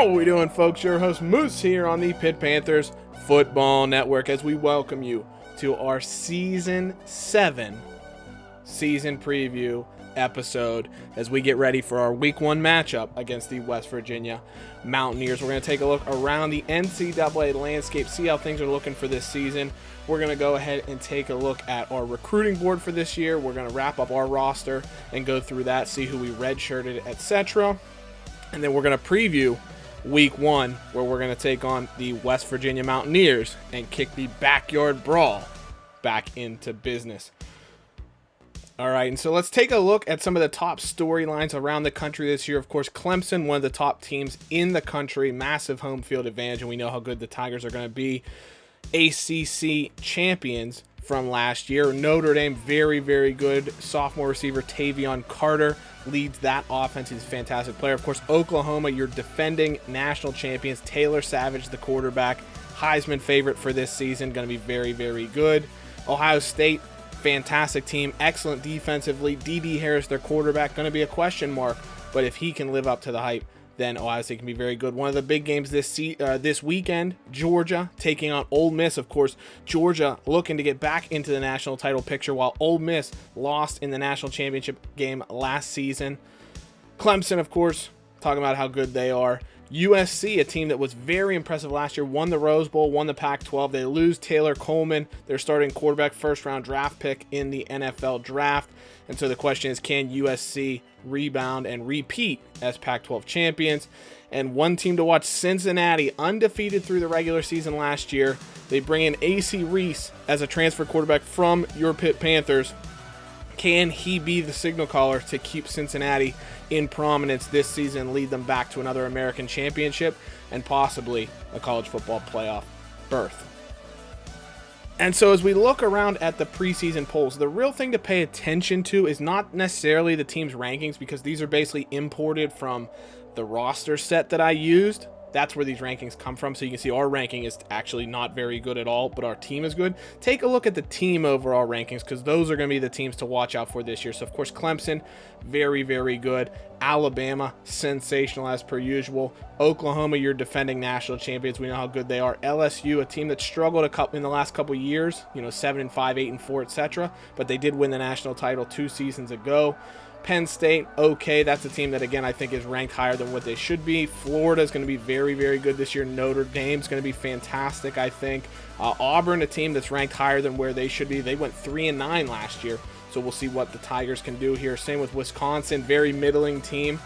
How are we doing, folks? Your host Moose here on the Pitt Panthers Football Network as we welcome you to our Season 7 season preview episode as we get ready for our Week 1 matchup against the West Virginia Mountaineers. We're going to take a look around the NCAA landscape, see how things are looking for this season. We're going to go ahead and take a look at our recruiting board for this year. We're going to wrap up our roster and go through that, see who we redshirted, etc. And then we're going to preview Week 1, where we're going to take on the West Virginia Mountaineers and kick the backyard brawl back into business. All right, and so let's take a look at some of the top storylines around the country this year. Of course, Clemson, one of the top teams in the country, massive home field advantage, and we know how good the Tigers are going to be. ACC champions from last year. Notre Dame, very, very good. Sophomore receiver Tavion Carter leads that offense. He's a fantastic player. Of course, Oklahoma, your defending national champions. Taylor Savage, the quarterback, Heisman favorite for this season, going to be very, very good. Ohio State, fantastic team, excellent defensively. D.D. Harris, their quarterback, going to be a question mark, but if he can live up to the hype, then Ohio State can be very good. One of the big games this weekend, Georgia taking on Ole Miss. Of course, Georgia looking to get back into the national title picture, while Ole Miss lost in the national championship game last season. Clemson, of course, talking about how good they are. USC, a team that was very impressive last year, won the Rose Bowl, won the Pac-12. They lose Taylor Coleman, their starting quarterback, first-round draft pick in the NFL draft. And so the question is, can USC rebound and repeat as Pac-12 champions? And one team to watch, Cincinnati, undefeated through the regular season last year. They bring in A.C. Reese as a transfer quarterback from your Pitt Panthers. Can he be the signal caller to keep Cincinnati in prominence this season, lead them back to another American championship and possibly a college football playoff berth? And so as we look around at the preseason polls, the real thing to pay attention to is not necessarily the team's rankings, because these are basically imported from the roster set that I used. That's where these rankings come from. So you can see our ranking is actually not very good at all, but our team is good. Take a look at the team overall rankings, because those are going to be the teams to watch out for this year. So, of course, Clemson, very, very good. Alabama, sensational as per usual. Oklahoma, your defending national champions. We know how good they are. LSU, a team that struggled in the last couple years, 7-5, 8-4, etc. But they did win the national title 2 seasons ago. Penn State, okay, that's a team that, again, I think is ranked higher than what they should be. Florida is going to be very, very good this year. Notre Dame is going to be fantastic, I think. Auburn, a team that's ranked higher than where they should be. They went 3-9 last year, so we'll see what the Tigers can do here. Same with Wisconsin, very middling team,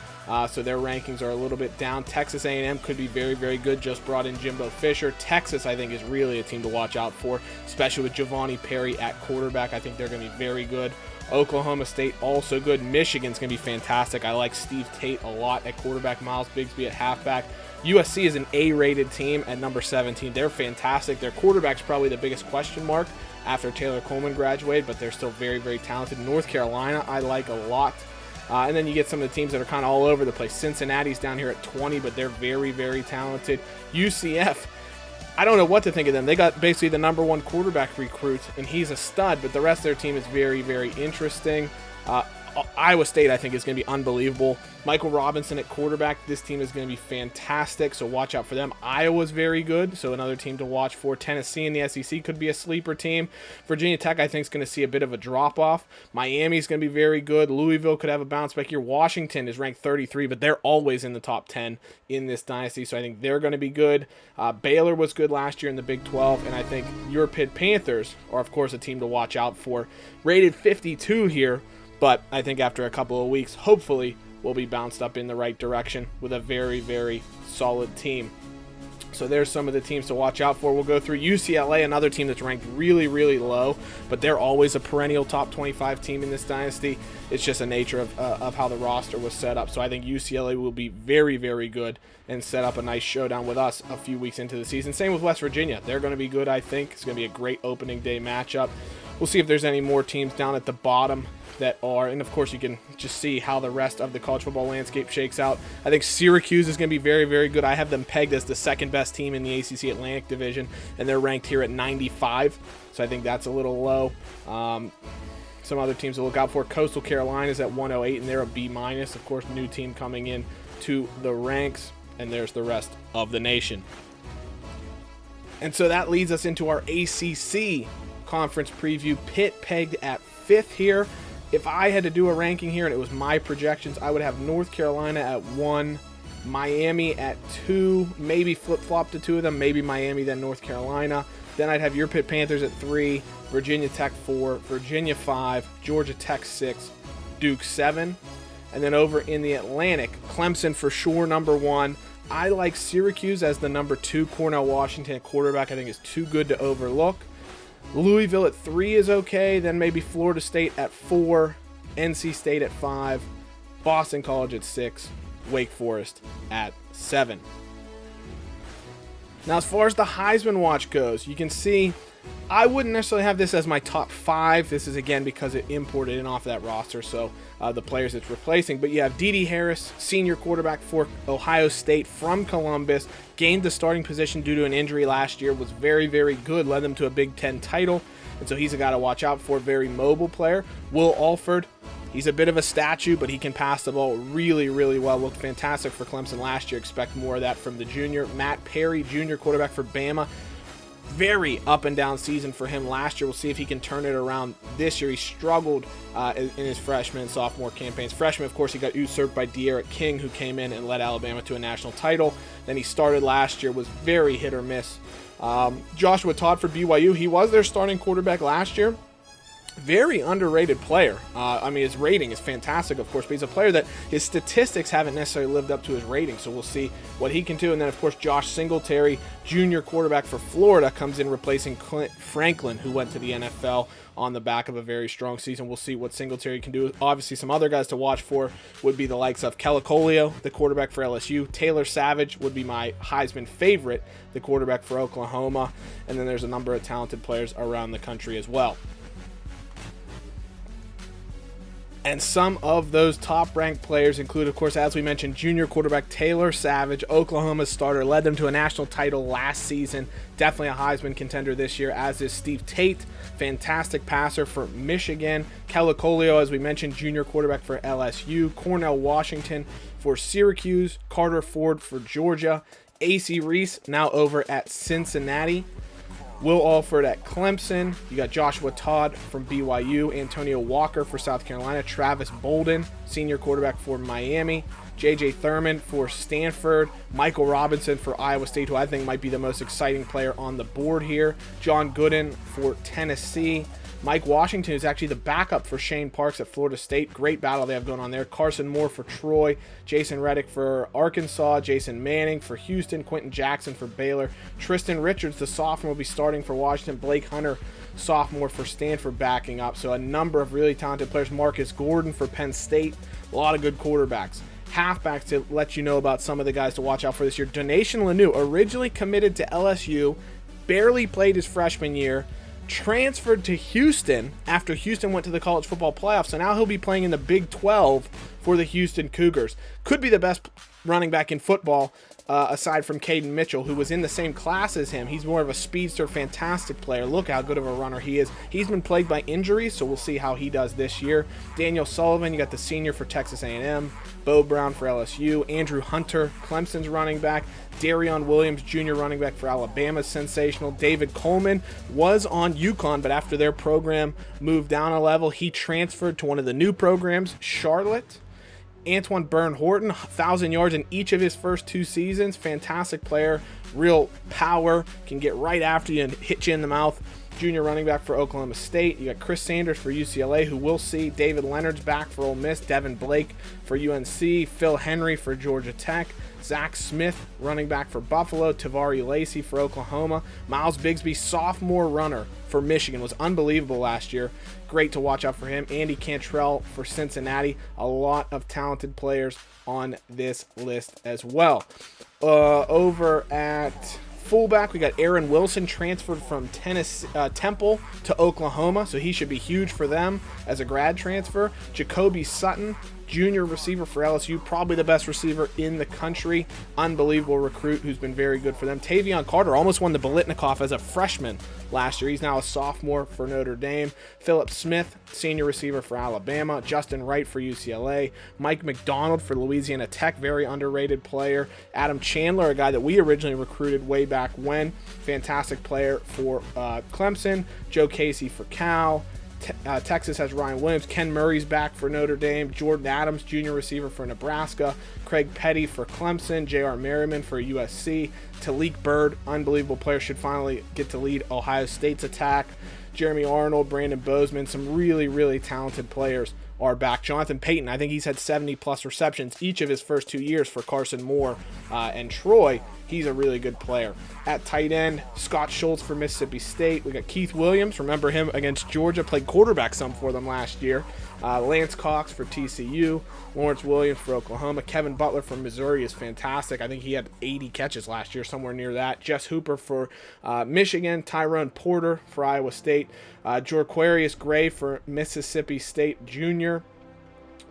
so their rankings are a little bit down. Texas A&M could be very, very good. Just brought in Jimbo Fisher. Texas, I think, is really a team to watch out for, especially with Giovanni Perry at quarterback. I think they're going to be very good. Oklahoma State, also good. Michigan's going to be fantastic. I like Steve Tate a lot at quarterback, Miles Bigsby at halfback. USC is an A-rated team at number 17. They're fantastic. Their quarterback's probably the biggest question mark after Taylor Coleman graduated, but they're still very, very talented. North Carolina, I like a lot. And then you get some of the teams that are kind of all over the place. Cincinnati's down here at 20, but they're very, very talented. UCF, I don't know what to think of them. They got basically the number 1 quarterback recruit, and he's a stud, but the rest of their team is very, very interesting. Iowa State, I think, is going to be unbelievable. Michael Robinson at quarterback, this team is going to be fantastic, so watch out for them. Iowa's very good, so another team to watch for. Tennessee in the SEC could be a sleeper team. Virginia Tech, I think, is going to see a bit of a drop-off. Miami's going to be very good. Louisville could have a bounce back here. Washington is ranked 33, but they're always in the top 10 in this dynasty, so I think they're going to be good. Baylor was good last year in the Big 12, and I think your Pitt Panthers are, of course, a team to watch out for. Rated 52 here, but I think after a couple of weeks, hopefully, we'll be bounced up in the right direction with a very, very solid team. So there's some of the teams to watch out for. We'll go through UCLA, another team that's ranked really, really low, but they're always a perennial top 25 team in this dynasty. It's just a nature of how the roster was set up. So I think UCLA will be very, very good and set up a nice showdown with us a few weeks into the season. Same with West Virginia. They're going to be good, I think. It's going to be a great opening day matchup. We'll see if there's any more teams down at the bottom that are, and of course you can just see how the rest of the college football landscape shakes out. I think Syracuse is going to be very, very good. I have them pegged as the second best team in the ACC Atlantic Division, and they're ranked here at 95, so I think that's a little low. Some other teams to look out for. Coastal Carolina is at 108, and they're a B-. Of course, new team coming in to the ranks. and there's the rest of the nation. And so that leads us into our ACC conference preview. Pitt pegged at 5th here. If I had to do a ranking here and it was my projections, I would have North Carolina at 1, Miami at 2, maybe flip-flop to 2 of them, maybe Miami, then North Carolina. Then I'd have your Pitt Panthers at 3, Virginia Tech 4, Virginia 5, Georgia Tech 6, Duke 7. And then over in the Atlantic, Clemson for sure number 1. I like Syracuse as the number 2. Cornell Washington at quarterback I think is too good to overlook. Louisville at 3 is okay. Then maybe Florida State at 4. NC State at 5. Boston College at 6. Wake Forest at 7. Now, as far as the Heisman watch goes, you can see I wouldn't necessarily have this as my top 5. This is, again, because it imported in off that roster, so the players it's replacing. But you have D.D. Harris, senior quarterback for Ohio State from Columbus, gained the starting position due to an injury last year, was very, very good, led them to a Big Ten title, and so he's a guy to watch out for, very mobile player. Will Alford, he's a bit of a statue, but he can pass the ball really, really well. Looked fantastic for Clemson last year. Expect more of that from the junior. Matt Perry, junior quarterback for Bama. Very up and down season for him last year. We'll see if he can turn it around this year. He struggled in his freshman and sophomore campaigns. Freshman, of course, he got usurped by De'Aaron King, who came in and led Alabama to a national title. Then he started last year, was very hit or miss. Joshua Todd for BYU, he was their starting quarterback last year. Very underrated player. I mean, his rating is fantastic, of course, but he's a player that his statistics haven't necessarily lived up to his rating, so we'll see what he can do. And then, of course, Josh Singletary, junior quarterback for Florida, comes in replacing Clint Franklin, who went to the NFL on the back of a very strong season. We'll see what Singletary can do. Obviously, some other guys to watch for would be the likes of Calicolio, the quarterback for LSU. Taylor Savage would be my Heisman favorite, the quarterback for Oklahoma. And then there's a number of talented players around the country as well. And some of those top-ranked players include, of course, as we mentioned, junior quarterback Taylor Savage, Oklahoma's starter, led them to a national title last season. Definitely a Heisman contender this year, as is Steve Tate, fantastic passer for Michigan. Calicolio, as we mentioned, junior quarterback for LSU. Cornell Washington for Syracuse. Carter Ford for Georgia. A.C. Reese, now over at Cincinnati. Will Alford at Clemson. You got Joshua Todd from BYU. Antonio Walker for South Carolina. Travis Bolden, senior quarterback for Miami. J.J. Thurman for Stanford. Michael Robinson for Iowa State, who I think might be the most exciting player on the board here. John Gooden for Tennessee. Mike Washington is actually the backup for Shane Parks at Florida State. Great battle they have going on there. Carson Moore for Troy. Jason Reddick for Arkansas. Jason Manning for Houston. Quentin Jackson for Baylor. Tristan Richards, the sophomore, will be starting for Washington. Blake Hunter, sophomore for Stanford, backing up. So a number of really talented players. Marcus Gordon for Penn State. A lot of good quarterbacks. Halfbacks to let you know about some of the guys to watch out for this year. Donation Lanu, originally committed to LSU, barely played his freshman year, transferred to Houston after Houston went to the college football playoffs, so now he'll be playing in the Big 12 for the Houston Cougars. Could be the best running back in football, aside from Caden Mitchell, who was in the same class as him. He's more of a speedster, fantastic player. Look how good of a runner he is. He's been plagued by injuries, so we'll see how he does this year. Daniel Sullivan, you got the senior for Texas A&M. Bo Brown for LSU. Andrew Hunter, Clemson's running back. Darion Williams, junior running back for Alabama, sensational. David Coleman was on UConn, but after their program moved down a level, he transferred to one of the new programs, Charlotte. Antoine Byrne-Horton, 1,000 yards in each of his first 2 seasons. Fantastic player, real power, can get right after you and hit you in the mouth. Junior running back for Oklahoma State. You got Chris Sanders for UCLA, who we'll see. David Leonard's back for Ole Miss. Devin Blake for UNC. Phil Henry for Georgia Tech. Zach Smith, running back for Buffalo. Tavari Lacey for Oklahoma. Miles Bigsby, sophomore runner for Michigan, was unbelievable last year. Great to watch out for him. Andy Cantrell for Cincinnati. A lot of talented players on this list as well. Over at fullback, we got Aaron Wilson, transferred from Temple to Oklahoma, so he should be huge for them as a grad transfer. Jacoby Sutton junior receiver for LSU, probably the best receiver in the country. Unbelievable recruit who's been very good for them. Tavion Carter almost won the Biletnikoff as a freshman last year. He's now a sophomore for Notre Dame. Phillip Smith, senior receiver for Alabama. Justin Wright for UCLA. Mike McDonald for Louisiana Tech, very underrated player. Adam Chandler, a guy that we originally recruited way back when, fantastic player for Clemson. Joe Casey for Cal. Texas has Ryan Williams. Ken Murray's back for Notre Dame. Jordan Adams, junior receiver for Nebraska. Craig Petty for Clemson. J.R. Merriman for USC. Talik Bird, unbelievable player, should finally get to lead Ohio State's attack. Jeremy Arnold, Brandon Bozeman, some really, really talented players are back. Jonathan Payton, I think he's had 70-plus receptions each of his first 2 years for Carson Moore and Troy. He's a really good player. At tight end, Scott Schultz for Mississippi State. We got Keith Williams. Remember him against Georgia. Played quarterback some for them last year. Lance Cox for TCU. Lawrence Williams for Oklahoma. Kevin Butler from Missouri is fantastic. I think he had 80 catches last year, somewhere near that. Jess Hooper for Michigan. Tyrone Porter for Iowa State. Jorquarius Gray for Mississippi State Junior.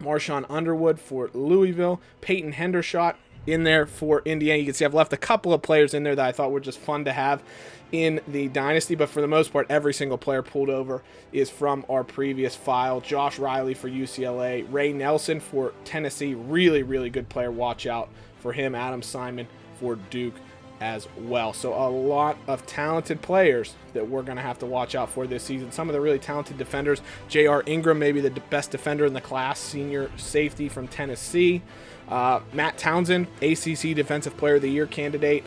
Marshawn Underwood for Louisville. Peyton Hendershot in there for Indiana. You can see I've left a couple of players in there that I thought were just fun to have in the Dynasty, but for the most part, every single player pulled over is from our previous file. Josh Riley for UCLA. Ray Nelson for Tennessee. Really, really good player. Watch out for him. Adam Simon for Duke as well. So a lot of talented players that we're going to have to watch out for this season. Some of the really talented defenders. J.R. Ingram, maybe the best defender in the class, senior safety from Tennessee. Matt Townsend, ACC Defensive Player of the Year candidate.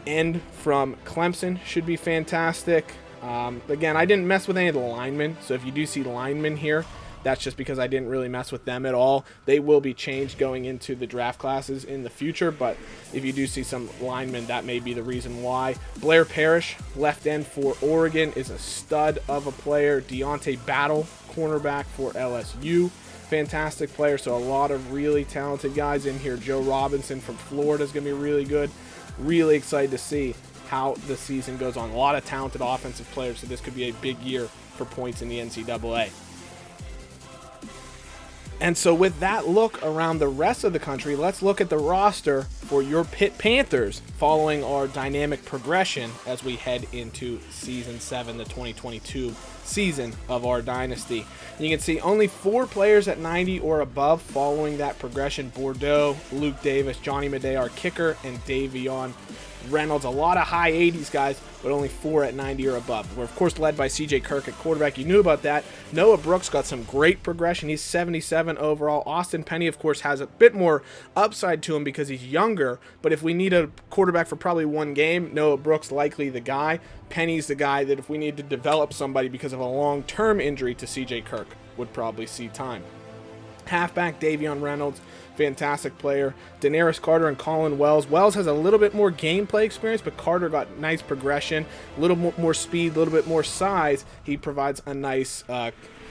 End from Clemson should be fantastic. Again, I didn't mess with any of the linemen, so if you do see linemen here, that's just because I didn't really mess with them at all. They will be changed going into the draft classes in the future, but if you do see some linemen, that may be the reason why. Blair Parrish, left end for Oregon, is a stud of a player. Deontay Battle, cornerback for LSU. Fantastic player, so a lot of really talented guys in here. Joe Robinson from Florida is going to be really good. Really excited to see how the season goes on. A lot of talented offensive players, so this could be a big year for points in the NCAA. And so with that look around the rest of the country, let's look at the roster for your Pitt Panthers following our dynamic progression as we head into Season 7, the 2022 season of our Dynasty. And you can see only 4 players at 90 or above following that progression. Bordeaux, Luke Davis, Johnny Madej, our kicker, and Davion Reynolds. A lot of high 80s guys, but only 4 at 90 or above. We're, of course, led by C.J. Kirk at quarterback. You knew about that. Noah Brooks got some great progression. He's 77 overall. Austin Penny, of course, has a bit more upside to him because he's younger, but if we need a quarterback for probably one game, Noah Brooks likely the guy. Penny's the guy that if we need to develop somebody because of a long-term injury to C.J. Kirk, would probably see time. Halfback, Davion Reynolds, fantastic player. Daenerys Carter and Colin Wells. Wells has a little bit more gameplay experience, but Carter got nice progression, a little more speed, a little bit more size. He provides a nice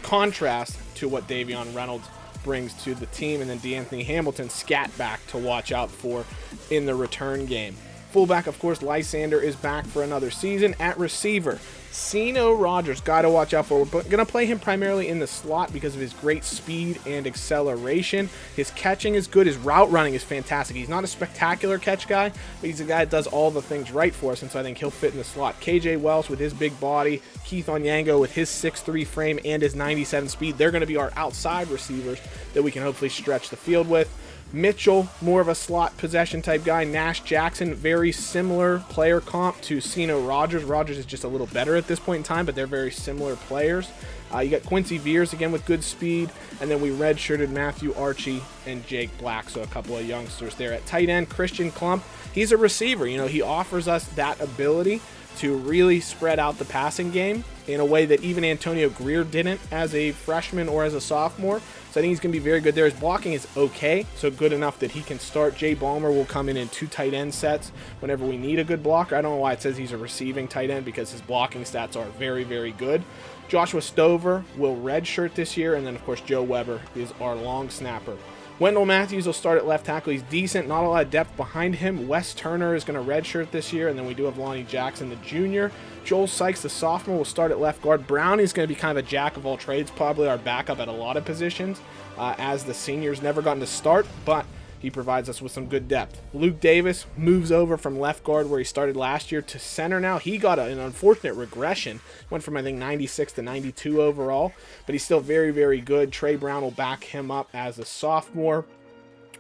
contrast to what Davion Reynolds brings to the team. And then DeAnthony Hamilton, scat back to watch out for in the return game. Fullback, of course, Lysander is back for another season. At receiver, Ceno Rogers, got to watch out for. We're going to play him primarily in the slot because of his great speed and acceleration. His catching is good. His route running is fantastic. He's not a spectacular catch guy, but he's a guy that does all the things right for us, and so I think he'll fit in the slot. KJ Wells with his big body, Keith Onyango with his 6'3 frame and his 97 speed. They're going to be our outside receivers that we can hopefully stretch the field with. Mitchell, more of a slot possession type guy. Nash Jackson, very similar player comp to Ceno Rogers. Rogers is just a little better at this point in time, but they're very similar players. You got Quincy Veers again with good speed, and then we redshirted Matthew Archie and Jake Black, so a couple of youngsters there. At tight end, Christian Klump, he's a receiver. You know, he offers us that ability to really spread out the passing game in a way that even Antonio Greer didn't as a freshman or as a sophomore. So I think he's going to be very good there. His blocking is okay, so good enough that he can start. Jay Ballmer will come in 2 tight end sets whenever we need a good blocker. I don't know why it says he's a receiving tight end because his blocking stats are very, very good. Joshua Stover will redshirt this year, and then, of course, Joe Weber is our long snapper Wendell Matthews will start at left tackle. He's decent, not a lot of depth behind him. Wes Turner is going to redshirt this year, and then we do have Lonnie Jackson, the junior. Joel Sykes, the sophomore, will start at left guard. Brownie's going to be kind of a jack of all trades, probably our backup at a lot of positions, as the senior's never gotten to start, but he provides us with some good depth. Luke Davis moves over from left guard where he started last year to center now. He got an unfortunate regression. Went from, I think, 96 to 92 overall, but he's still very, very good. Trey Brown will back him up as a sophomore.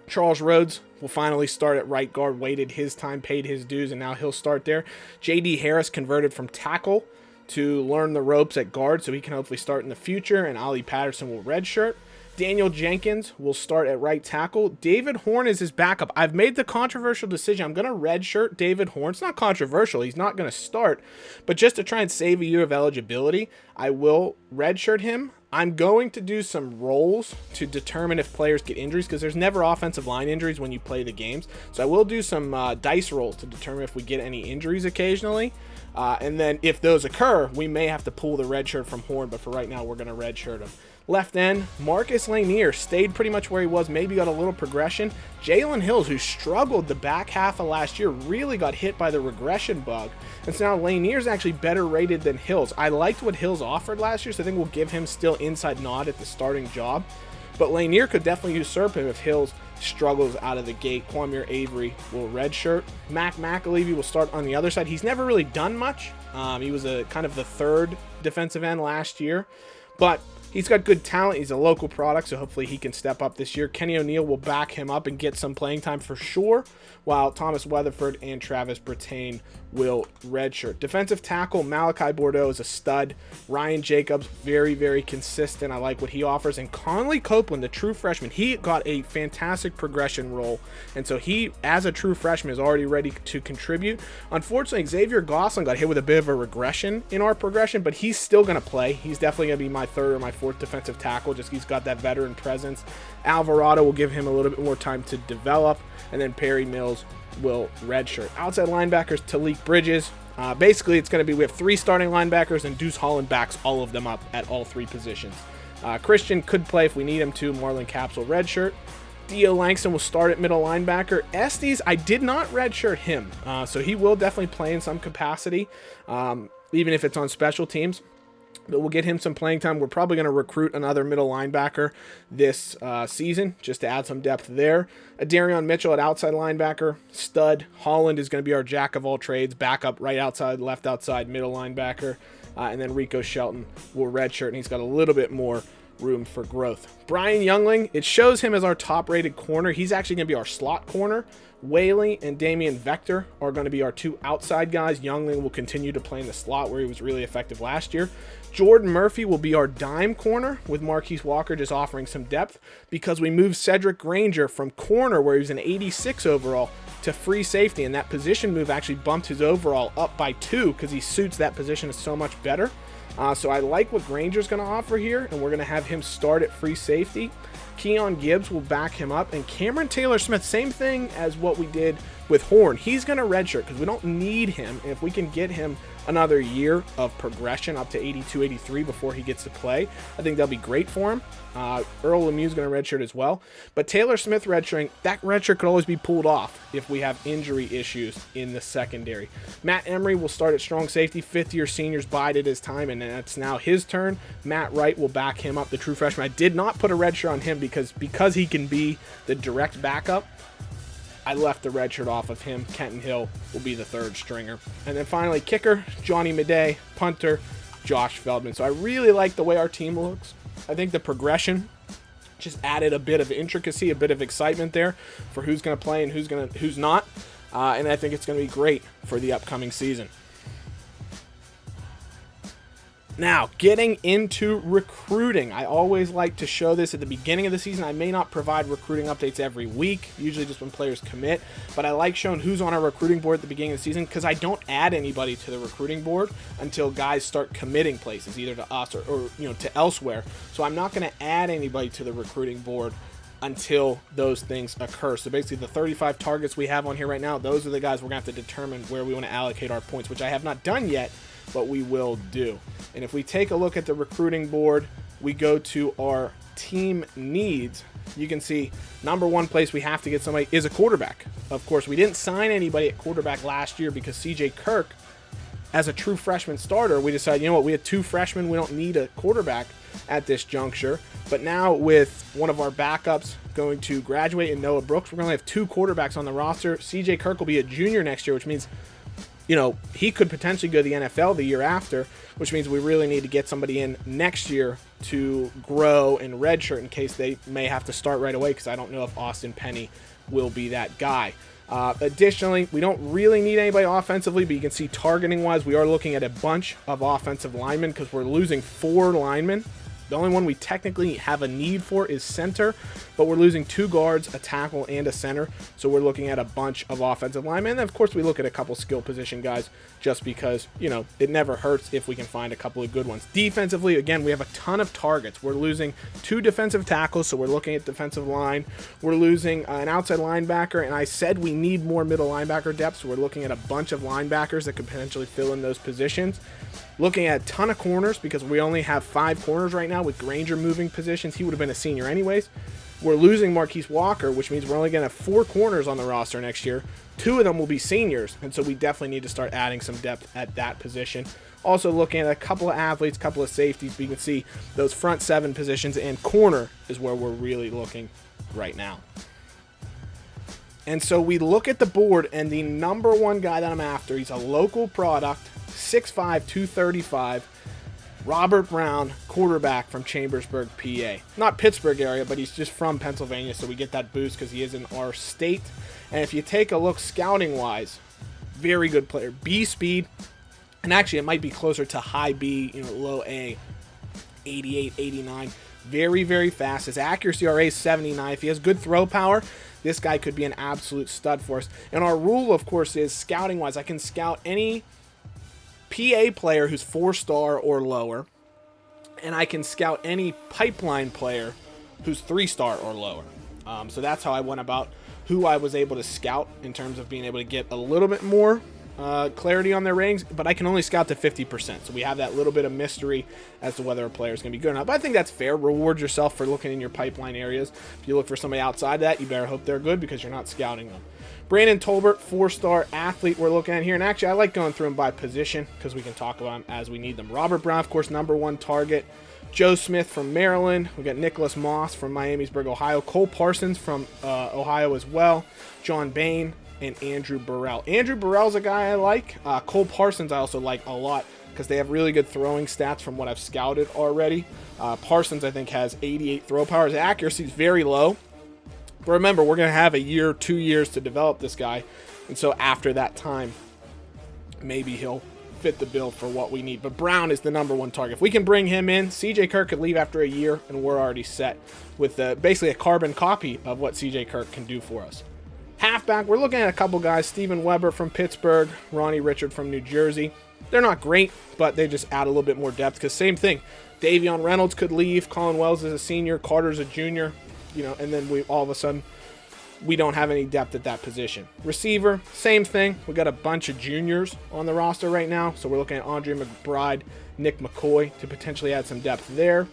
Charles Rhodes will finally start at right guard, waited his time, paid his dues, and now he'll start there. J.D. Harris converted from tackle to learn the ropes at guard, so he can hopefully start in the future, and Ollie Patterson will redshirt. Daniel Jenkins will start at right tackle. David Horn is his backup. I've made the controversial decision. I'm going to redshirt David Horn. It's not controversial. He's not going to start. But just to try and save a year of eligibility, I will redshirt him. I'm going to do some rolls to determine if players get injuries, because there's never offensive line injuries when you play the games. So I will do some dice rolls to determine if we get any injuries occasionally. And then if those occur, we may have to pull the red shirt from Horn, but for right now, we're going to redshirt him. Left end, Marcus Lanier stayed pretty much where he was, maybe got a little progression. Jalen Hills, who struggled the back half of last year, really got hit by the regression bug. And so now Lanier's actually better rated than Hills. I liked what Hills offered last year, so I think we'll give him still inside nod at the starting job. But Lanier could definitely usurp him if Hills struggles out of the gate. Kwame Avery will redshirt. Mac McAlevey will start on the other side. He's never really done much. He was a kind of the third defensive end last year, but he's got good talent. He's a local product, so hopefully he can step up this year. Kenny O'Neill will back him up and get some playing time for sure, while Thomas Weatherford and Travis Brattain will redshirt. Defensive tackle, Malachi Bordeaux is a stud. Ryan Jacobs, very, very consistent. I like what he offers. And Conley Copeland, the true freshman, he got a fantastic progression role. And so he, as a true freshman, is already ready to contribute. Unfortunately, Xavier Gosselin got hit with a bit of a regression in our progression, but he's still going to play. He's definitely going to be my third or my fourth defensive tackle, just he's got that veteran presence. Alvarado will give him a little bit more time to develop, and then Perry Mills will redshirt. Outside linebackers, Talik Bridges. Basically, it's going to be, we have 3 starting linebackers, and Deuce Holland backs all of them up at all 3 positions. Christian could play if we need him to. Marlon Capps will redshirt. Dio Langston will start at middle linebacker. Estes, I did not redshirt him, so he will definitely play in some capacity, even if it's on special teams. But we'll get him some playing time. We're probably going to recruit another middle linebacker this season just to add some depth there. Adarion Mitchell at outside linebacker, stud. Holland is going to be our jack of all trades, backup right outside, left outside, middle linebacker. And then Rico Shelton will redshirt, and he's got a little bit more room for growth. Brian Youngling, it shows him as our top-rated corner. He's actually going to be our slot corner. Whaley and Damian Vector are going to be our 2 outside guys. Youngling will continue to play in the slot where he was really effective last year. Jordan Murphy will be our dime corner, with Marquise Walker just offering some depth, because we moved Cedric Granger from corner, where he was an 86 overall, to free safety, and that position move actually bumped his overall up by 2 because he suits that position so much better. So I like what Granger's going to offer here, and we're going to have him start at free safety. Keon Gibbs will back him up, and Cameron Taylor-Smith, same thing as what we did with Horn. He's going to redshirt because we don't need him, and if we can get him another year of progression up to 82, 83 before he gets to play, I think that'll be great for him. Earl Lemieux's going to redshirt as well. But Taylor-Smith redshirting, that redshirt could always be pulled off if we have injury issues in the secondary. Matt Emery will start at strong safety. 5th-year seniors bided his time, and it's now his turn. Matt Wright will back him up, the true freshman. I did not put a redshirt on him because he can be the direct backup. I left the red shirt off of him. Kenton Hill will be the 3rd stringer. And then finally, kicker, Johnny Midday. Punter, Josh Feldman. So I really like the way our team looks. I think the progression just added a bit of intricacy, a bit of excitement there for who's going to play and who's not. And I think it's going to be great for the upcoming season. Now, getting into recruiting. I always like to show this at the beginning of the season. I may not provide recruiting updates every week, usually just when players commit, but I like showing who's on our recruiting board at the beginning of the season because I don't add anybody to the recruiting board until guys start committing places, either to us or to elsewhere. So I'm not going to add anybody to the recruiting board until those things occur. So basically the 35 targets we have on here right now, those are the guys we're going to have to determine where we want to allocate our points, which I have not done yet, but we will do. And if we take a look at the recruiting board, we go to our team needs. you can see number one place we have to get somebody is a quarterback. Of course, we didn't sign anybody at quarterback last year because CJ Kirk, as a true freshman starter, we decided, you know what, we had 2 freshmen, we don't need a quarterback at this juncture. But now with one of our backups going to graduate in Noah Brooks, we're going to have 2 quarterbacks on the roster. CJ Kirk will be a junior next year, which means, you know, he could potentially go to the NFL the year after, which means we really need to get somebody in next year to grow and redshirt in case they may have to start right away, because I don't know if Austin Penny will be that guy. Additionally, we don't really need anybody offensively, but you can see targeting-wise, we are looking at a bunch of offensive linemen because we're losing 4 linemen. The only one we technically have a need for is center, but we're losing 2 guards, a tackle, and a center. So we're looking at a bunch of offensive linemen. And of course, we look at a couple skill position guys just because, you know, it never hurts if we can find a couple of good ones. Defensively, again, we have a ton of targets. We're losing 2 defensive tackles, so we're looking at defensive line. We're losing an outside linebacker, and I said we need more middle linebacker depth, so we're looking at a bunch of linebackers that could potentially fill in those positions. Looking at a ton of corners because we only have 5 corners right now with Granger moving positions. He would have been a senior anyways. We're losing Marquise Walker, which means we're only going to have 4 corners on the roster next year. 2 of them will be seniors, and so we definitely need to start adding some depth at that position. Also looking at a couple of athletes, a couple of safeties, but you can see those front 7 positions, and corner is where we're really looking right now. And so we look at the board, and the number one guy that I'm after, he's a local product, 6'5", 235, Robert Brown, quarterback from Chambersburg, PA. Not Pittsburgh area, but he's just from Pennsylvania, so we get that boost because he is in our state. And if you take a look scouting-wise, very good player. B speed, and actually it might be closer to high B, you know, low A, 88, 89. Very, very fast. His accuracy RA is 79. If he has good throw power, this guy could be an absolute stud for us. And our rule, of course, is scouting-wise, I can scout any PA player who's 4-star or lower, and I can scout any pipeline player who's 3-star or lower. So that's how I went about who I was able to scout in terms of being able to get a little bit more clarity on their ratings, but I can only scout to 50%. So we have that little bit of mystery as to whether a player is going to be good or not. But I think that's fair. Reward yourself for looking in your pipeline areas. If you look for somebody outside that, you better hope they're good because you're not scouting them. Brandon Tolbert, 4-star athlete we're looking at here. And actually, I like going through them by position because we can talk about them as we need them. Robert Brown, of course, number 1 target. Joe Smith from Maryland. We got Nicholas Moss from Miamisburg, Ohio. Cole Parsons from Ohio as well. John Bain and Andrew Burrell. Andrew Burrell's a guy I like. Cole Parsons I also like a lot because they have really good throwing stats from what I've scouted already. Parsons, I think, has 88 throw power. His accuracy is very low. But remember, we're going to have a year, 2 years to develop this guy. And so after that time, maybe he'll fit the bill for what we need. But Brown is the number 1 target. If we can bring him in, CJ Kirk could leave after a year, and we're already set with basically a carbon copy of what CJ Kirk can do for us. Halfback, we're looking at a couple guys. Steven Weber from Pittsburgh, Ronnie Richard from New Jersey. They're not great, but they just add a little bit more depth because same thing. Davion Reynolds could leave. Colin Wells is a senior. Carter's a junior. You know, and then we all of a sudden we don't have any depth at that position. Receiver, same thing. We got a bunch of juniors on the roster right now, so we're looking at Andre McBride, Nick McCoy to potentially add some depth there.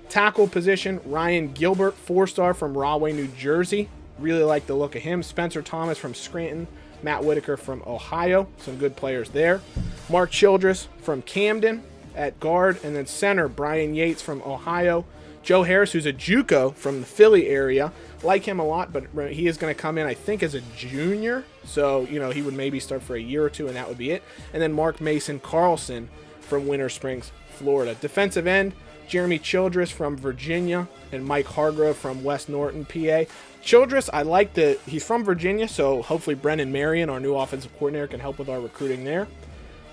Tackle position, Ryan Gilbert, 4-star from Rahway, New Jersey. Really like the look of him. Spencer Thomas from Scranton, Matt Whitaker from Ohio. Some good players there. Mark Childress from Camden at guard, and then center, Brian Yates from Ohio. Joe Harris, who's a JUCO from the Philly area. Like him a lot, but he is going to come in, I think, as a junior. So, you know, he would maybe start for a year or two, and that would be it. And then Mark Mason Carlson from Winter Springs, Florida. Defensive end, Jeremy Childress from Virginia, and Mike Hargrove from West Norton, PA. Childress, I like he's from Virginia, so hopefully Brennan Marion, our new offensive coordinator, can help with our recruiting there.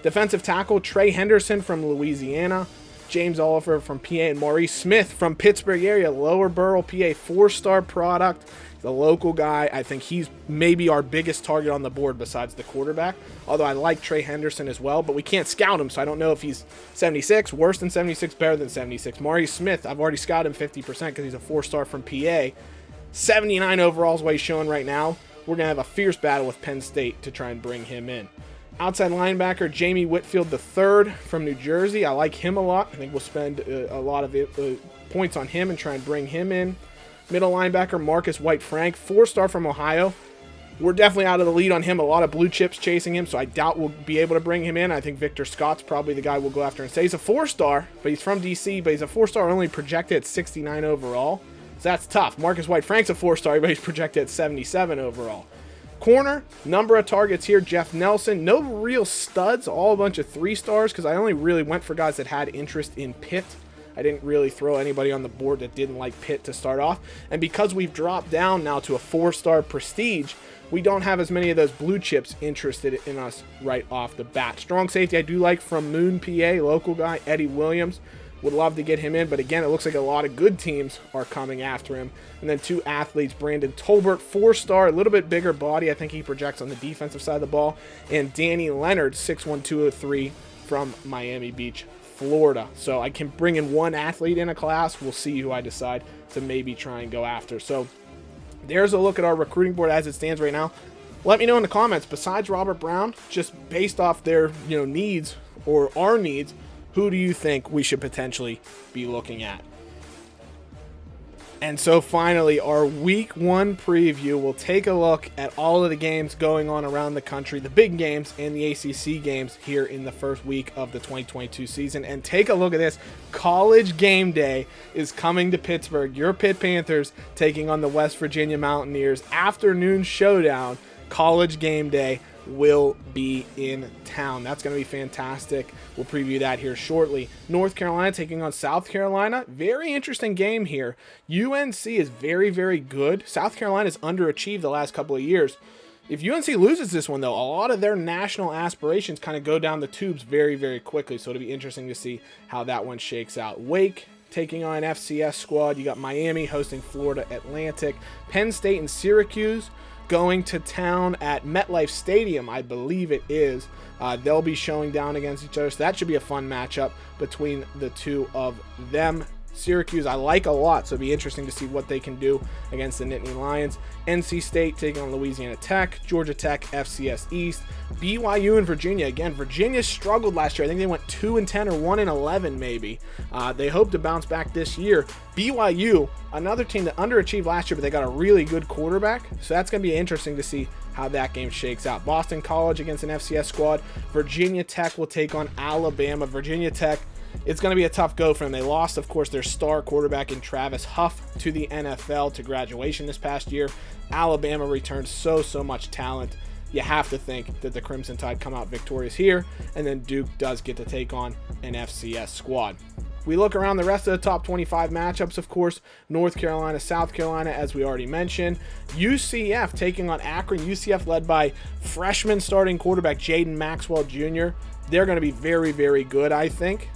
Defensive tackle, Trey Henderson from Louisiana. James Oliver from PA, and Maurice Smith from Pittsburgh area, Lower Borough, PA, 4-star product. The local guy, I think he's maybe our biggest target on the board besides the quarterback, although I like Trey Henderson as well, but we can't scout him, so I don't know if he's 76, worse than 76, better than 76. Maurice Smith, I've already scouted him 50% because he's a 4-star from PA. 79 overall is what he's showing right now. We're going to have a fierce battle with Penn State to try and bring him in. Outside linebacker, Jamie Whitfield III from New Jersey. I like him a lot. I think we'll spend a lot of points on him and try and bring him in. Middle linebacker Marcus White-Frank, 4-star from Ohio. We're definitely out of the lead on him. A lot of blue chips chasing him, so I doubt we'll be able to bring him in. I think Victor Scott's probably the guy we'll go after and say. He's a 4-star, but he's from DC, but he's a 4-star only projected at 69 overall. So that's tough. Marcus White-Frank's a 4-star, but he's projected at 77 overall. Corner, number of targets here, Jeff Nelson. No real studs, all a bunch of 3-stars, because I only really went for guys that had interest in Pitt. I didn't really throw anybody on the board that didn't like Pitt to start off. And because we've dropped down now to a 4-star prestige, we don't have as many of those blue chips interested in us right off the bat. Strong safety I do like from Moon, PA, local guy, Eddie Williams. Would love to get him in, but again, it looks like a lot of good teams are coming after him. And then 2 athletes, Brandon Tolbert, 4-star, a little bit bigger body. I think he projects on the defensive side of the ball. And Danny Leonard, 6'1", 203 from Miami Beach, Florida. So I can bring in 1 athlete in a class. We'll see who I decide to maybe try and go after. So there's a look at our recruiting board as it stands right now. Let me know in the comments, besides Robert Brown, just based off their needs or our needs, who do you think we should potentially be looking at? And so finally, our week 1 preview. We'll take a look at all of the games going on around the country, the big games and the ACC games here in the first week of the 2022 season. And take a look at this. College game day is coming to Pittsburgh. Your Pitt Panthers taking on the West Virginia Mountaineers. Afternoon showdown, college game day will be in town. That's going to be fantastic. We'll preview that here shortly. North Carolina taking on South Carolina. Very interesting game here. UNC is very, very good. South Carolina's underachieved the last couple of years. If UNC loses this one, though, a lot of their national aspirations kind of go down the tubes very, very quickly. So it'll be interesting to see how that one shakes out. Wake taking on an FCS squad. You got Miami hosting Florida Atlantic. Penn State and Syracuse going to town at MetLife Stadium, I believe it is. They'll be showing down against each other, so that should be a fun matchup between the two of them. Syracuse I like a lot, so it'll be interesting to see what they can do against the Nittany Lions. NC State taking on Louisiana Tech, Georgia Tech, FCS East, BYU and Virginia. Again, Virginia struggled last year. I think they went 2-10 or 1-11 maybe. They hope to bounce back this year. BYU, another team that underachieved last year, but they got a really good quarterback, so that's going to be interesting to see how that game shakes out. Boston College against an FCS squad. Virginia Tech will take on Alabama. Virginia Tech, it's going to be a tough go for them. They lost, of course, their star quarterback in Travis Huff to the NFL to graduation this past year. Alabama returned so much talent. You have to think that the Crimson Tide come out victorious here, and then Duke does get to take on an FCS squad. We look around the rest of the top 25 matchups, of course, North Carolina, South Carolina, as we already mentioned. UCF taking on Akron. UCF led by freshman starting quarterback Jaden Maxwell Jr. They're going to be very, very good, I think.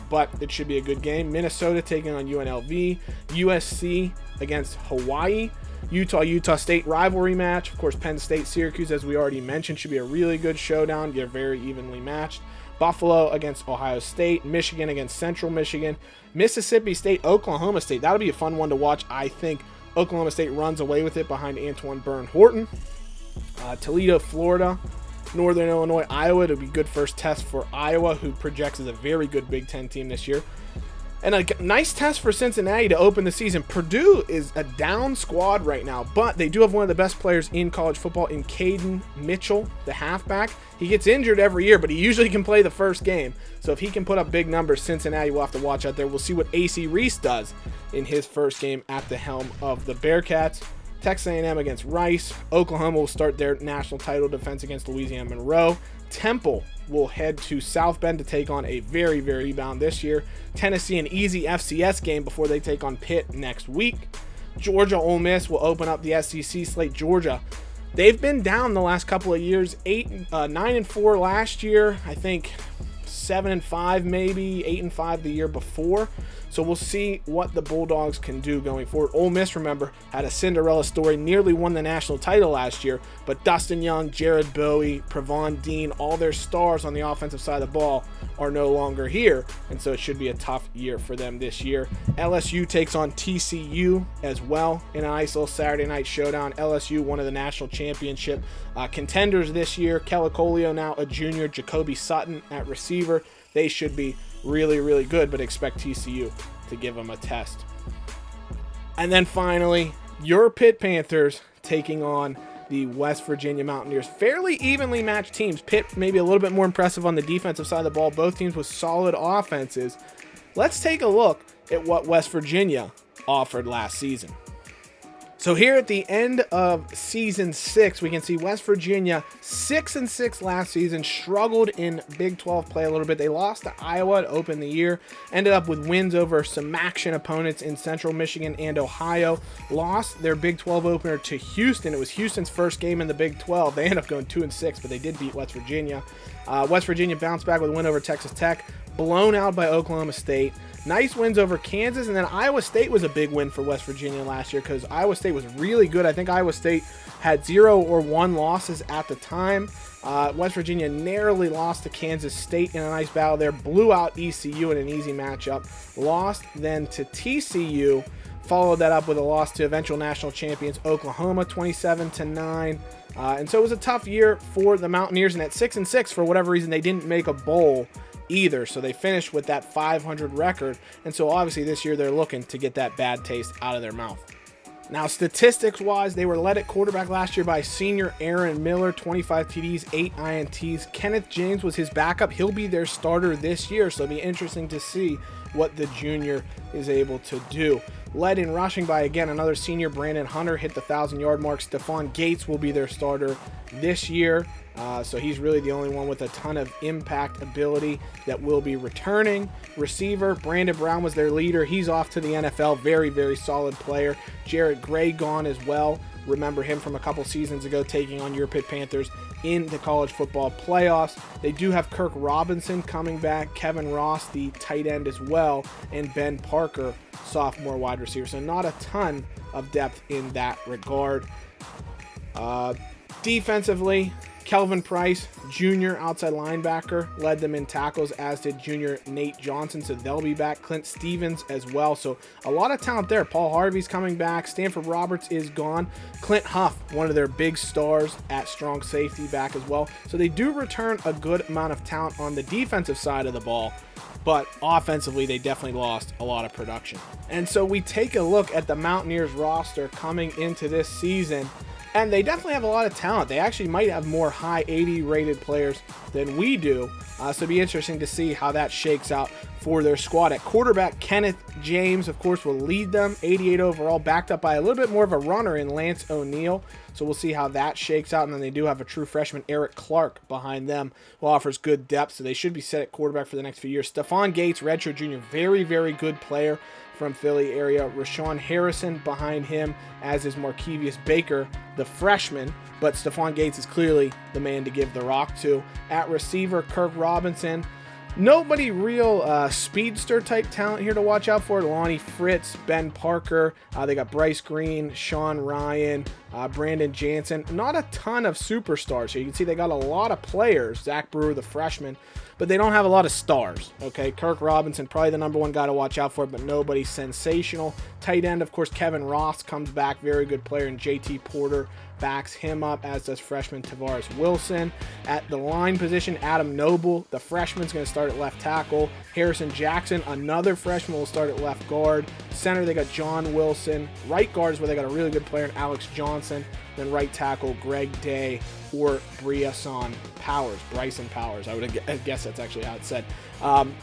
But it should be a good game. Minnesota taking on UNLV. USC against Hawaii. Utah State rivalry match. Of course, Penn State, Syracuse, as we already mentioned, should be a really good showdown. They're very evenly matched. Buffalo against Ohio State. Michigan against Central Michigan. Mississippi State, Oklahoma State. That'll be a fun one to watch. I think Oklahoma State runs away with it behind Antoine Byrne-Horton. Toledo, Florida. Northern Illinois, Iowa. It'll be a good first test for Iowa, who projects as a very good Big Ten team this year. And a nice test for Cincinnati to open the season. Purdue is a down squad right now, but they do have one of the best players in college football in Caden Mitchell, the halfback. He gets injured every year, but he usually can play the first game. So if he can put up big numbers, Cincinnati will have to watch out there. We'll see what AC Reese does in his first game at the helm of the Bearcats. Texas A&M against Rice. Oklahoma will start their national title defense against Louisiana Monroe. Temple will head to South Bend to take on a very, very bound this year. Tennessee, an easy FCS game before they take on Pitt next week. Georgia, Ole Miss will open up the SEC slate. Georgia, they've been down the last couple of years. 9-4 last year. I think 7-5 maybe, 8-5 the year before. So we'll see what the Bulldogs can do going forward. Ole Miss, remember, had a Cinderella story, nearly won the national title last year, but Dustin Young, Jared Bowie, Pravon Dean, all their stars on the offensive side of the ball are no longer here, and so it should be a tough year for them this year. LSU takes on TCU as well in a nice little Saturday night showdown. LSU, one of the national championship contenders this year. Calicolio now a junior, Jacoby Sutton at receiver. They should be really, really good, but expect TCU to give them a test. And then finally, your Pitt Panthers taking on the West Virginia Mountaineers. Fairly evenly matched teams. Pitt maybe a little bit more impressive on the defensive side of the ball. Both teams with solid offenses. Let's take a look at what West Virginia offered last season. So here at the end of season 6, we can see West Virginia 6-6 last season, struggled in Big 12 play a little bit. They lost to Iowa to open the year, ended up with wins over some action opponents in Central Michigan and Ohio, lost their Big 12 opener to Houston. It was Houston's first game in the Big 12. They ended up going 2-6, but they did beat West Virginia. West Virginia bounced back with a win over Texas Tech, blown out by Oklahoma State. Nice wins over Kansas, and then Iowa State was a big win for West Virginia last year because Iowa State was really good. I think Iowa State had 0 or 1 losses at the time. West Virginia narrowly lost to Kansas State in a nice battle there, blew out ECU in an easy matchup, lost then to TCU, followed that up with a loss to eventual national champions Oklahoma 27-9. And so it was a tough year for the Mountaineers, and at 6-6, for whatever reason, they didn't make a bowl either, so they finished with that 500 record, and so obviously this year they're looking to get that bad taste out of their mouth. Now, statistics wise, they were led at quarterback last year by senior Aaron Miller, 25 TDs, 8 INTs. Kenneth James was his backup. He'll be their starter this year, so it'll be interesting to see what the junior is able to do. Led in rushing by, again, another senior, Brandon Hunter, hit the 1,000-yard mark. Stephon Gates will be their starter this year. So he's really the only one with a ton of impact ability that will be returning. Receiver, Brandon Brown was their leader. He's off to the NFL. Very, very solid player. Jarrett Gray gone as well. Remember him from a couple seasons ago taking on your Pitt Panthers in the college football playoffs. They do have Kirk Robinson coming back, Kevin Ross, the tight end as well, and Ben Parker, sophomore wide receiver. So not a ton of depth in that regard. Defensively, Kelvin Price, junior outside linebacker, led them in tackles, as did junior Nate Johnson, so they'll be back. Clint Stevens as well, so a lot of talent there. Paul Harvey's coming back. Stanford Roberts is gone. Clint Huff, one of their big stars at strong safety, back as well. So they do return a good amount of talent on the defensive side of the ball, but offensively, they definitely lost a lot of production. And so we take a look at the Mountaineers roster coming into this season, and they definitely have a lot of talent. They actually might have more high 80 rated players than we do. So it'll be interesting to see how that shakes out for their squad. At quarterback, Kenneth James, of course, will lead them. 88 overall, backed up by a little bit more of a runner in Lance O'Neal. So we'll see how that shakes out. And then they do have a true freshman, Eric Clark, behind them, who offers good depth. So they should be set at quarterback for the next few years. Stephon Gates, redshirt junior, very, very good player from Philly area. Rashawn Harrison behind him, as is Markevius Baker, the freshman, but Stephon Gates is clearly the man to give the rock to. At receiver, Kirk Robinson. Nobody real speedster type talent here to watch out for. Lonnie Fritz, Ben Parker. They got Bryce Green, Sean Ryan, Brandon Jansen. Not a ton of superstars. So you can see they got a lot of players. Zach Brewer, the freshman, but they don't have a lot of stars. Okay, Kirk Robinson, probably the number one guy to watch out for, but nobody sensational. Tight end, of course, Kevin Ross comes back. Very good player. And JT Porter backs him up, as does freshman Tavares Wilson. At the line position, Adam Noble, the freshman's going to start at left tackle. Harrison Jackson, another freshman, will start at left guard. Center, they got John Wilson. Right guard is where they got a really good player in Alex Johnson. Then right tackle, Greg Day or Bryson Powers. I would guess that's actually how it's said.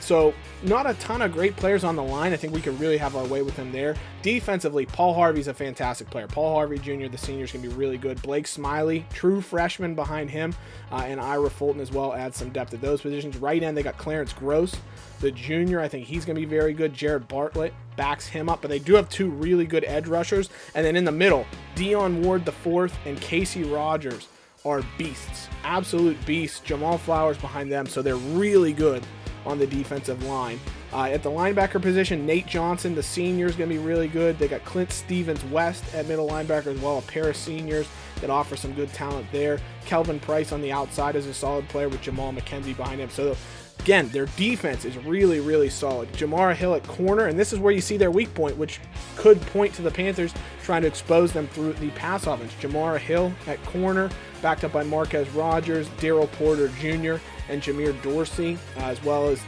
So not a ton of great players on the line. I think we could really have our way with them there. Defensively, Paul Harvey's a fantastic player. Paul Harvey Jr., the senior, is going to be really good. Blake Smiley, true freshman behind him, and Ira Fulton as well, adds some depth at those positions. Right end, they got Clarence Gross, the junior. I think he's going to be very good. Jared Bartlett backs him up, but they do have two really good edge rushers. And then in the middle, Dion Ward IV and Casey Rogers are beasts, absolute beasts. Jamal Flowers behind them, so they're really good on the defensive line. At the linebacker position, Nate Johnson, the senior, is going to be really good. They got Clint Stevens West at middle linebacker as well, a pair of seniors that offer some good talent there. Kelvin Price on the outside is a solid player with Jamal McKenzie behind him. So again, their defense is really, really solid. Jamara Hill at corner, and this is where you see their weak point, which could point to the Panthers trying to expose them through the pass offense. Jamara Hill at corner, backed up by Marquez Rogers, Daryl Porter Jr., and Jameer Dorsey, as well as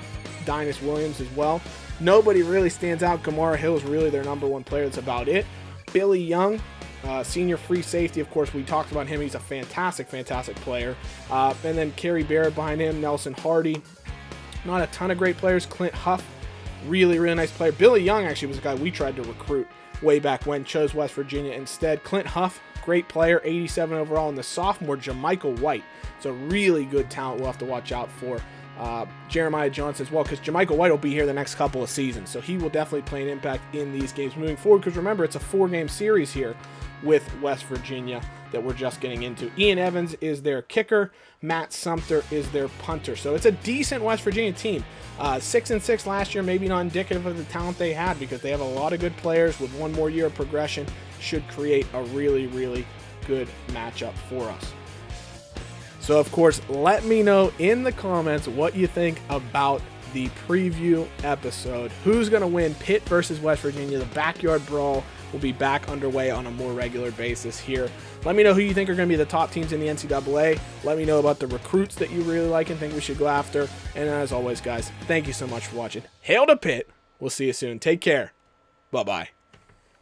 Dynas Williams as well. nobody really stands out. Kamara Hill is really their number one player. That's about it. Billy Young, senior free safety, of course, we talked about him. He's a fantastic player. And then Kerry Barrett behind him, Nelson Hardy. Not a ton of great players. Clint Huff, really nice player. Billy Young actually was a guy we tried to recruit way back when, chose West Virginia instead. Clint Huff, great player, 87 overall. And the sophomore, JaMychal White. It's a really good talent we'll have to watch out for. Jeremiah Johnson as well, because JaMychal White will be here the next couple of seasons, so he will definitely play an impact in these games moving forward, because remember, it's a 4-game series here with West Virginia that we're just getting into. Ian Evans is their kicker. Matt Sumter is their punter. So it's a decent West Virginia team. 6-6 last year, maybe not indicative of the talent they had, because they have a lot of good players with one more year of progression. Should create a really good matchup for us. So, of course, let me know in the comments what you think about the preview episode. Who's going to win, Pitt versus West Virginia? The backyard brawl will be back underway on a more regular basis here. Let me know who you think are going to be the top teams in the NCAA. Let me know about the recruits that you really like and think we should go after. And as always, guys, thank you so much for watching. Hail to Pitt. We'll see you soon. Take care. Bye-bye.